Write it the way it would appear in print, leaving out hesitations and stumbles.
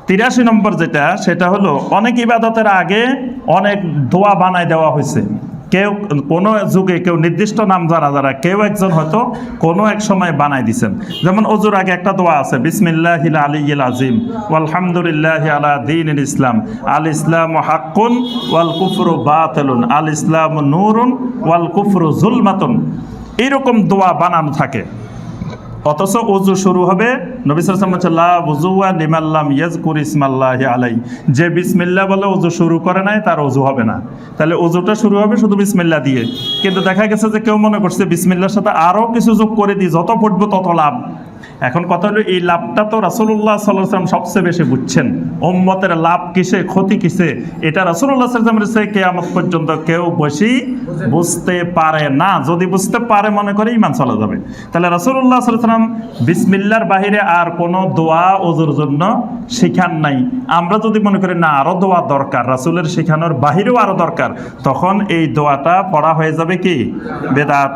83 নম্বর যেটা, সেটা হলো অনেক ইবাদতের আগে অনেক দোয়া বানায় দেওয়া হয়েছে। কেউ কোনো যুগে কেউ নির্দিষ্ট নাম জানা যারা কেউ একজন হয়তো কোনো এক সময় বানাই দিছেন। যেমন ওজুর আগে একটা দোয়া আছে, বিসমিল্লাহিল আলিয়্যিল আযীম ওয়ালহামদুলিল্লাহি আলা দীনিল ইসলাম, আল ইসলামু হাক্কুন ওয়াল কুফরু বাতিলুন, আল ইসলামু নূরুন ওয়াল কুফরু যুলমাতুন। এইরকম দোয়া বানানো থাকে। অথচ ওযু শুরু হবে, নবী সাল্লাল্লাহু আলাইহি ওয়াসাল্লাম লা ওযুওয়া লিমান লাম ইয়াযকুর ইসমাল্লাহি আলাইহি, যে বিসমিল্লাহ বলে ওযু শুরু করে নাই তার ওযু হবে না। তাহলে ওযুটা শুরু হবে শুধু বিসমিল্লাহ দিয়ে। কিন্তু দেখা গেছে যে কেউ মনে করছে বিসমিল্লাহর সাথে আরও কিছু যোগ করে দিই, যত পড়বো তত লাভ। এখন কথা হলো এই লাভটা তো রাসূলুল্লাহ সাল্লাল্লাহু আলাইহি ওয়াসাল্লাম সবচেয়ে বেশি বুঝছেন। উম্মতের লাভ কিসে ক্ষতি কিসে এটা রাসূলুল্লাহ সাল্লাল্লাহু আলাইহি ওয়াসাল্লামের কিয়ামত পর্যন্ত কেউ বেশি বুঝতে পারে না। যদি বুঝতে পারে মনে করে ঈমান চলে যাবে। তাহলে রাসূলুল্লাহ সাল্লাল্লাহু আলাইহি ওয়াসাল্লাম বিসমিল্লাহর বাহিরে আর কোনো দোয়া ওযুর জন্য শিখান নাই। আমরা যদি মনে করি না আরও দোয়া দরকার, রাসূলের শেখানোর বাহিরেও আরও দরকার, তখন এই দোয়াটা পড়া হয়ে যাবে কি বেদাত।